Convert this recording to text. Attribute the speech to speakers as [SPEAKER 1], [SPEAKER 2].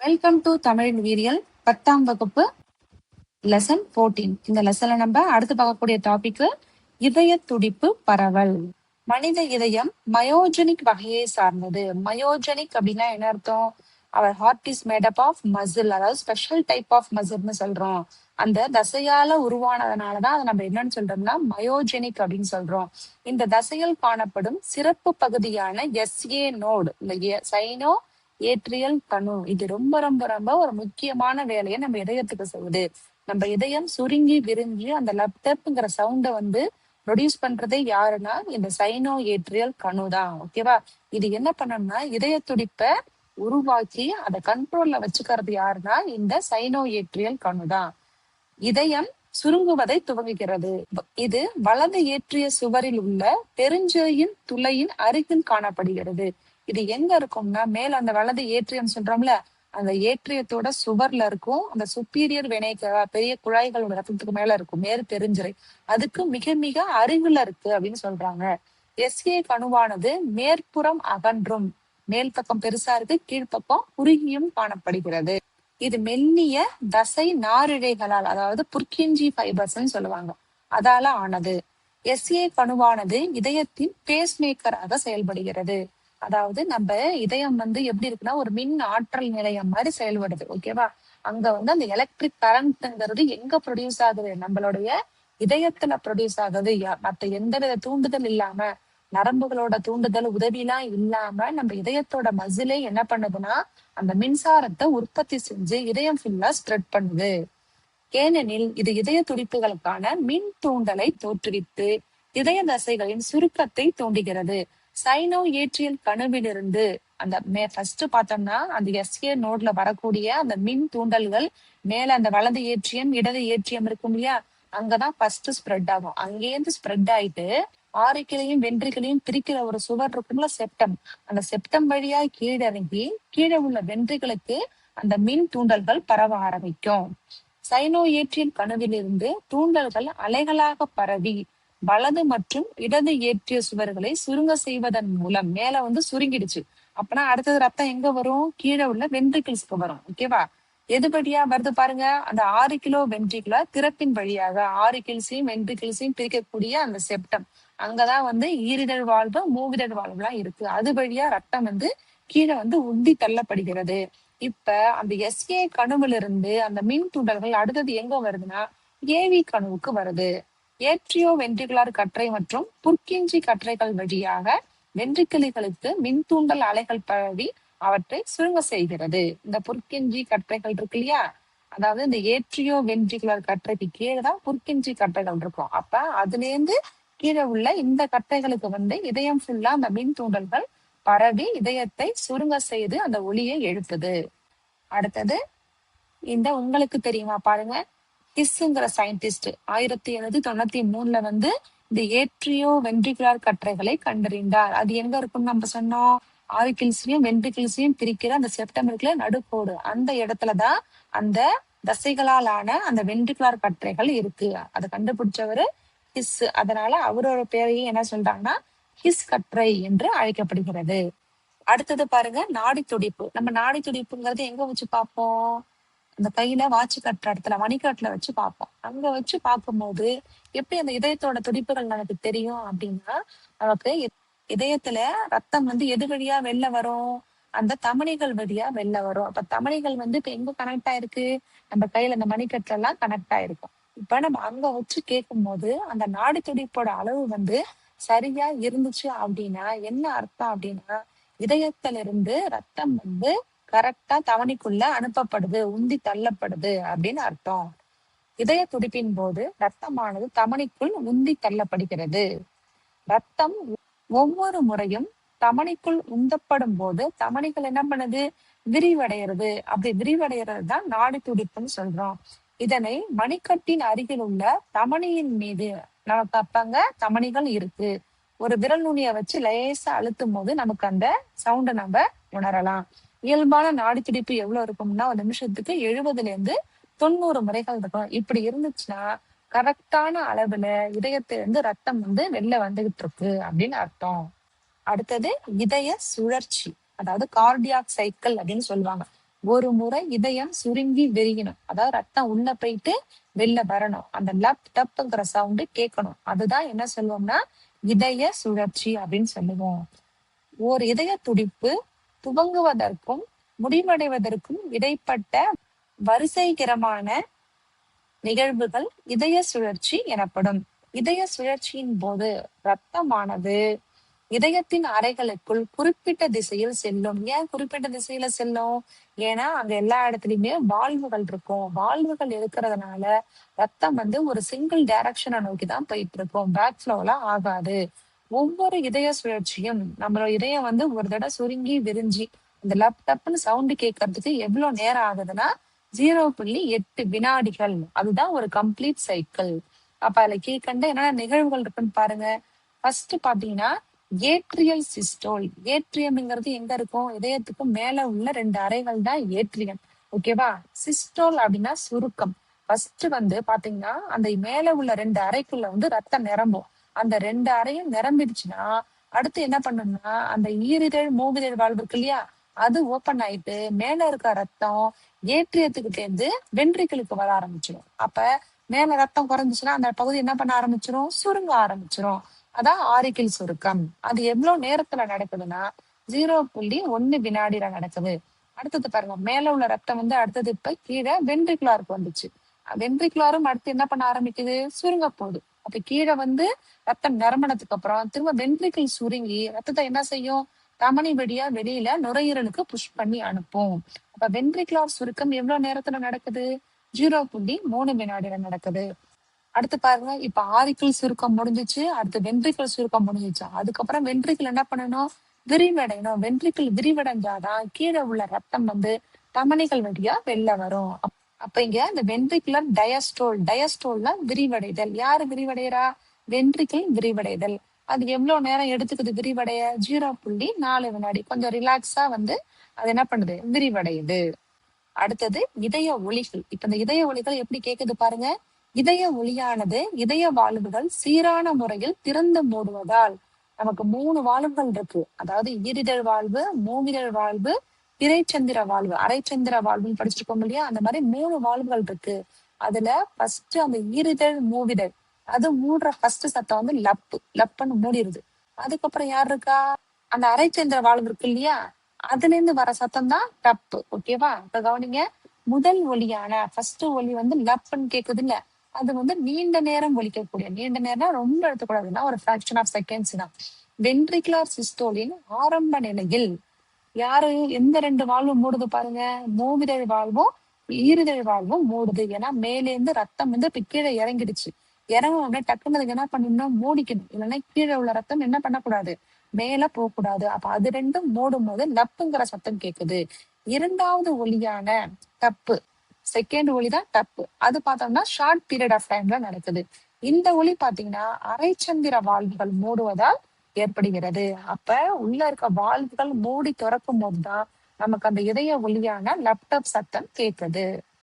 [SPEAKER 1] Welcome to Tamil வீரியல் 10ஆம் வகுப்பு lesson 14. இந்த லெசன்ல நம்ம அடுத்து பார்க்கக்கூடிய டாபிக் இதய துடிப்பு பரவல். மனித இதயம் மயோஜெனிக் வகையை சார்ந்தது. மயோஜெனிக் அப்படின்னா என்ன அர்த்தம்? அவர் heart is made up of muscle, அதாவது ஸ்பெஷல் டைப் ஆஃப் மசில்னு சொல்றோம். அந்த தசையால உருவானதுனாலதான் அதை நம்ம என்னன்னு சொல்றோம்னா மயோஜெனிக் அப்படின்னு சொல்றோம். இந்த தசையில் காணப்படும் சிறப்பு பகுதியான எஸ்ஏ நோடு, இந்த சைனோ ஏட்ரியல் கணு, இது ரொம்ப ரொம்ப ரொம்ப ஒரு முக்கியமான வேலையை நம்ம இதயத்துக்கு செய்யுது. நம்ம இதயம் சுருங்கி விரிஞ்சு அந்த லப்டப்ங்கிற சவுண்ட ப்ரொடியூஸ் பண்றதே யாருன்னா இந்த சைனோ ஏட்ரியல் கணு தான். ஓகேவா? இது என்ன பண்ணணும்னா இதய துடிப்பை உருவாக்கி அதை கண்ட்ரோல்ல வச்சுக்கிறது யாருன்னா இந்த சைனோ ஏட்ரியல் கணு தான். இதயம் சுருங்குவதை துவங்குகிறது. இது வலது ஏற்றிய சுவரில் உள்ள பெருஞ்செயின் துளையின் அருகில் காணப்படுகிறது. இது எங்க இருக்கும்னா மேல அந்த வலது ஏற்றியம் சொல்றோம்ல, அந்த ஏற்றியத்தோட சுவர்ல இருக்கும். அந்த சுப்பீரியர் வெனைக்கா பெரிய குழாய்களோட ரத்தத்துக்கு மேல இருக்கும் மேல் பெருஞ்சிறை, அதுக்கு மிக மிக அருகில இருக்கு அப்படின்னு சொல்றாங்க. எஸ்ஏ கணுவானது மேற்புறம் அகன்றும், மேல் பக்கம் பெருசா இருக்கு, கீழ்ப்பக்கம் குறுகியும் காணப்படுகிறது. இது மெல்லிய தசை நாரிழைகளால், அதாவது புர்கிஞ்சி ஃபைபர்ஸ் சொல்லுவாங்க, அதால ஆனது. எஸ்ஏ கணுவானது இதயத்தின் பேஸ் மேக்கராக செயல்படுகிறது. அதாவது நம்ம இதயம் எப்படி இருக்குன்னா ஒரு மின் ஆற்றல் நிலையம் மாதிரி செயல்படுது. ஓகேவா? அங்க அந்த எலக்ட்ரிக் கரண்ட்ங்கிறது எங்க ப்ரொடியூஸ் ஆகுது? நம்மளுடைய இதயத்துல ப்ரொடியூஸ் ஆகுது. மத்த எந்தவித தூண்டுதல் இல்லாம, நரம்புகளோட தூண்டுதல் உதவிலாம் இல்லாம நம்ம இதயத்தோட மசிலே என்ன பண்ணுதுன்னா அந்த மின்சாரத்தை உற்பத்தி செஞ்சு இதயம் ஃபுல்லா ஸ்ப்ரெட் பண்ணுது. ஏனெனில் இது இதய துடிப்புகளுக்கான மின் தூண்டலை தோற்றுவித்து இதய தசைகளின் சுருக்கத்தை தூண்டுகிறது. சைனோ ஏற்றியல் கணுவிலிருந்து அந்த ஃபர்ஸ்ட் பார்த்தோம்னா அந்த எஸ்ஏ நோட்ல வரக்கூடிய அந்த மின் தூண்டல்கள் மேல அந்த வலது ஏற்றியம் இடது ஏற்றியம் இருக்கும் இல்லையா, அங்கதான் ஃபர்ஸ்ட் ஸ்ப்ரெட் ஆகும். அங்கேருந்து ஸ்ப்ரெட் ஆயிட்டு ஆரிக்கிளையும் வென்ட்ரிகளையும் பிரிக்கிற ஒரு சுவர் இருக்கும்ல, செப்டம், அந்த செப்டம் வழியா கீழிறங்கி கீழே உள்ள வென்ட்ரிகளுக்கு அந்த மின் தூண்டல்கள் பரவ ஆரம்பிக்கும். சைனோ ஏற்றியல் கணுவிலிருந்து தூண்டல்கள் அலைகளாக பரவி வலது மற்றும் இடது ஏற்றிய சுவர்களை சுருங்க செய்வதன் மூலம் மேல சுருங்கிடுச்சு. அப்பனா அடுத்தது ரத்தம் எங்க வரும்? கீழே உள்ள வென்ட்ரிகிள்ஸ்க்கு வரும். ஓகேவா? எது வழியா வருது பாருங்க, அந்த 6 கிலோ வென்ட்ரிகுலா திறப்பின் வழியாக ஆரிக்கிள்ஸையும் வென்ட்ரிகிள்ஸையும் பிரிக்கக்கூடிய அந்த செப்டம், அங்கதான் ஈரிதழ் வாழ்வு மூவிதழ் வாழ்வு எல்லாம் இருக்கு. அது வழியா ரத்தம் கீழே உந்தி தள்ளப்படுகிறது. இப்ப அந்த எஸ்ஏ கணுவில இருந்து அந்த மின் தூண்டல்கள் அடுத்தது எங்க வருதுன்னா ஏவி கணுவுக்கு வருது. ஏட்ரியோ வென்ட்ரிகுலர் கற்றை மற்றும் புர்கிஞ்சி கற்றைகள் வழியாக வென்ட்ரிக்கிள்களுக்கு மின் தூண்டல் அலைகள் பரவி அவற்றை சுருங்க செய்கிறது. இந்த புர்கிஞ்சி கற்றைகள் இருக்கு இல்லையா, அதாவது இந்த ஏட்ரியோ வென்ட்ரிகுலர் கற்றைக்கு கீழேதான் புர்கிஞ்சி கற்றைகள் இருக்கும். அப்ப அதுல இருந்து கீழே உள்ள இந்த கற்றைகளுக்கு இதயம் ஃபுல்லா அந்த மின் தூண்டல்கள் பரவி இதயத்தை சுருங்க செய்து அந்த ஒளியை எழுப்புது. அடுத்தது இந்த உங்களுக்கு தெரியுமா பாருங்க, ஹிஸ்ங்கிற சயின்டிஸ்ட் 1893 இந்த ஏட்ரியோ வென்ட்ரிகுலர் கற்றைகளை கண்டறிந்தார். அது எங்க இருக்குன்னு நம்ம சொன்னோம், ஆரிக்கிள்ஸையும் வென்ட்ரிகிள்ஸையும் பிரிக்கிற அந்த செப்டம் இருக்குல்ல, நடுக்கோடு, அந்த இடத்துலதான் அந்த தசைகளால் ஆன அந்த வென்ட்ரிகுலர் கற்றைகள் இருக்கு. அதை கண்டுபிடிச்சவரு ஹிஸ். அதனால அவரோட பேரையும் என்ன சொல்றாங்கன்னா ஹிஸ் கற்றை என்று அழைக்கப்படுகிறது. அடுத்தது பாருங்க, நாடி துடிப்பு. நம்ம நாடி துடிப்புங்கிறது எங்க வச்சு பார்ப்போம்? அந்த கையில வாட்சி கட்டுற இடத்துல மணிக்கட்டுல வச்சு பார்ப்போம். அங்க வச்சு பார்க்கும்போது எப்படி அந்த இதயத்தோட துடிப்புகள் நமக்கு தெரியும் அப்படின்னா, நமக்கு இதயத்துல ரத்தம் எது வழியா வெளில வரும்? அந்த தமனிகள் வழியா வெளில வரும். அப்ப தமனிகள் இப்ப எங்க கனெக்ட் ஆயிருக்கு? நம்ம கையில அந்த மணிக்கட்டுல எல்லாம் கனெக்ட் ஆயிருக்கும். இப்ப நம்ம அங்க வச்சு கேட்கும் போது அந்த நாடி துடிப்போட அளவு சரியா இருந்துச்சு அப்படின்னா என்ன அர்த்தம் அப்படின்னா, இதயத்துல இருந்து ரத்தம் கரெக்டா தவணைக்குள்ள அனுப்பப்படுது, உந்தி தள்ளப்படுது அப்படின்னு அர்த்தம். இதய துடிப்பின் போது ரத்தமானது தமணிக்குள் உந்தி தள்ளப்படுகிறது. ரத்தம் ஒவ்வொரு முறையும் தமணிக்குள் உந்தப்படும் போது தமணிகள் என்ன பண்ணுது? விரிவடைகிறது. அப்படி விரிவடைகிறது தான் நாடி துடிப்புன்னு சொல்றோம். இதனை மணிக்கட்டின் அருகில் உள்ள தமணியின் மீது, நமக்கு அப்பங்க தமணிகள் இருக்கு, ஒரு விரல் நுனிய வச்சு லேசா அழுத்தும் போது நமக்கு அந்த சவுண்ட நம்ம உணரலாம். இயல்பான நாடி துடிப்பு எவ்வளவு இருக்கும்னா ஒரு நிமிஷத்துக்கு 70-90 முறைகள் இருக்கும். இப்படி இருந்துச்சுன்னா கரெக்டான அளவுல இதயத்திலிருந்து ரத்தம் வெளில வந்துகிட்டு இருக்கு அப்படின்னு அர்த்தம். அடுத்தது இதய சுழற்சி, அதாவது கார்டியாக் சைக்கிள் அப்படின்னு சொல்லுவாங்க. ஒரு முறை இதயம் சுருங்கி விரியணும், அதாவது ரத்தம் உள்ள போயிட்டு வெளில வரணும், அந்த லப் டப்ங்கிற சவுண்டு கேட்கணும். அதுதான் என்ன சொல்லுவோம்னா இதய சுழற்சி அப்படின்னு சொல்லுவோம். ஓர் இதய துடிப்பு துவங்குவதற்கும் முடிவடைவதற்கும் இடைப்பட்ட வரிசைகரமான நிகழ்வுகள் இதய சுழற்சி எனப்படும். இதய சுழற்சியின் போது ரத்தமானது இதயத்தின் அறைகளுக்குள் குறிப்பிட்ட திசையில் செல்லும். ஏன் குறிப்பிட்ட திசையில செல்லும்? ஏன்னா அங்க எல்லா இடத்துலயுமே வால்வுகள் இருக்கும். வால்வுகள் இருக்கிறதுனால ரத்தம் ஒரு சிங்கிள் டைரக்ஷனை நோக்கி தான் போயிட்டு இருக்கும், பேக் ஃப்ளோல ஆகாது. ஒவ்வொரு இதய சுழற்சியும் நம்மளோட இதயம் ஒரு தடவை சுருங்கி விரிஞ்சி இந்த லேப்டாப்னு சவுண்டு கேட்கறதுக்கு எவ்வளவு நேரம் ஆகுதுன்னா 0.8 வினாடிகள். அதுதான் ஒரு கம்ப்ளீட் சைக்கிள். அப்ப அதுல கீழ்கண்ட என்னென்ன நிகழ்வுகள் இருக்குன்னு பாருங்க. ஃபர்ஸ்ட் பாத்தீங்கன்னா ஏட்ரியல் சிஸ்டோல். ஏட்ரியம்ங்கிறது எங்க இருக்கும்? இதயத்துக்கு மேல உள்ள 2 அறைகள் தான் ஏட்ரியம். ஓகேவா? சிஸ்டோல் அப்படின்னா சுருக்கம். ஃபர்ஸ்ட் பாத்தீங்கன்னா அந்த மேல உள்ள 2 அறைக்குள்ள ரத்தம் நிரம்பும். அந்த 2 அறையும் நிரம்பிடுச்சுன்னா அடுத்து என்ன பண்ணும்னா அந்த ஈரிதழ் மூவிதழ் வாழ்வு இருக்கு இல்லையா, அது ஓப்பன் ஆயிட்டு மேல இருக்க ரத்தம் ஏற்றியத்துக்கிட்ட இருந்து வென்ட்ரிக்கிளுக்கு வர ஆரம்பிச்சிடும். அப்ப மேல ரத்தம் குறைஞ்சிச்சுன்னா அந்த பகுதி என்ன பண்ண ஆரம்பிச்சிரும்? சுருங்க ஆரம்பிச்சிரும். அதான் ஆரிக்கிள் சுருக்கம். அது எவ்வளவு நேரத்துல நடக்குதுன்னா 0.1 வினாடியில நடக்குது. அடுத்தது பாருங்க, மேல உள்ள ரத்தம் அடுத்தது இப்ப கீழே வென்ட்ரிகுலாருக்கு வந்துச்சு. வென்ட்ரிகுலாரும் அடுத்து என்ன பண்ண ஆரம்பிக்குது? சுருங்க போகுது. அப்ப கீழே ரத்தம் நிரம்பினதுக்கு அப்புறம் திரும்ப வென்ட்ரிக்கிள் சுருங்கி ரத்தத்தை என்ன செய்யும்? தமனி வழியா வெளியில நுரையீரலுக்கு புஷ் பண்ணி அனுப்பும். அப்ப வென்ட்ரிகுலார் சுருக்கம் எவ்வளவு நேரத்துல நடக்குது? 0.3 வினாடியில நடக்குது. அடுத்து பாருங்க, இப்ப ஆரிக்கிள் சுருக்கம் முடிஞ்சிச்சு, அடுத்து வென்ட்ரிக்கிள் சுருக்கம் முடிஞ்சிச்சு. அதுக்கப்புறம் வென்ட்ரிக்கிள் என்ன பண்ணணும்? விரிவடையணும். வென்ட்ரிக்கிள் விரிவடைஞ்சாதான் கீழே உள்ள ரத்தம் தமனிகள் வழியா வெளில வரும். அப்ப இங்க இந்த வென்ட்ரிகுலர் டயஸ்டோல், டயஸ்டோல்னா விரிவடைதல். யாரு விரிவடைகிறா? வென்ட்ரிக்கிள் விரிவடைதல். அது எவ்வளவு நேரம் எடுத்துக்குது விரிவடைய? 0.4 வினாடி. கொஞ்சம் ரிலாக்ஸா அது என்ன பண்ணுது? விரிவடையுது. அடுத்தது இதய ஒலிகள். இப்ப இந்த இதய ஒலிகள் எப்படி கேக்குது பாருங்க. இதய ஒலியானது இதய வால்வுகள் சீரான முறையில் திறந்து மூடுவதால் நமக்கு 3 வால்வுகள் இருக்கு. அதாவது ஈரிதழ் வாழ்வு, மூவிதழ் வாழ்வு, பிறைச்சந்திர வாழ்வு, அரைச்சந்திர வாழ்வுன்னு படிச்சிருக்கோம் இல்லையா, அந்த மாதிரி 3 வாழ்வுகள் இருக்கு. அதுல ஃபர்ஸ்ட் அந்த ஈரிதழ் மூவிதழ் அது மூடுற ஃபர்ஸ்ட் சத்தம் லப்பு, லப்புன்னு மூடிடுது. அதுக்கப்புறம் யார் இருக்கா? அந்த அரைச்சந்திர வாழ்வு இருக்கு இல்லையா, அதுல இருந்து வர சத்தம் தான் டப்பு. ஓகேவா? இப்ப கவனிங்க, முதல் ஒலியான ஃபர்ஸ்ட் ஒலி லப்புன்னு கேக்குது இல்ல, அது நீண்ட நேரம் ஒலிக்கக்கூடிய, நீண்ட நேரம் ரொம்ப எடுத்துக்கூடாதுன்னா ஒரு ஃபிராக்ஷன் ஆஃப் செகண்ட்ஸ் தான். வென்ட்ரிகுலர் சிஸ்டோலின் ஆரம்ப நிலையில் யாரு எந்த 2 வாழ்வும் மூடுது பாருங்க? மூவிதழ் வாழ்வும் ஈரிதழ் வாழ்வும் மூடுது. ஏன்னா மேல இருந்து ரத்தம் இப்ப கீழே இறங்கிடுச்சு. இறங்கின டக்குன்னு அதுக்கு என்ன பண்ணணும்? மூடிக்கணும். இல்லைன்னா கீழே உள்ள ரத்தம் என்ன பண்ணக்கூடாது? மேல போகக்கூடாது. அப்ப அது ரெண்டும் மூடும் போது லப்புங்கிற சத்தம் கேக்குது. இரண்டாவது ஒலியான டப்பு, செகண்ட் ஒலி தான் டப்பு. அது பார்த்தோம்னா ஷார்ட் பீரியட் ஆஃப் டைம்ல நடக்குது. இந்த ஒலி பாத்தீங்கன்னா அரைச்சந்திர வாழ்வுகள் மூடுவதால் ஏற்படுகிறது. அப்ப உள்ள இருக்க வால்வுகள் மூடி திறக்கும் போதுதான் நமக்கு அந்த இதய ஒலியான லேப்டாப் சத்தம் கேட்குது.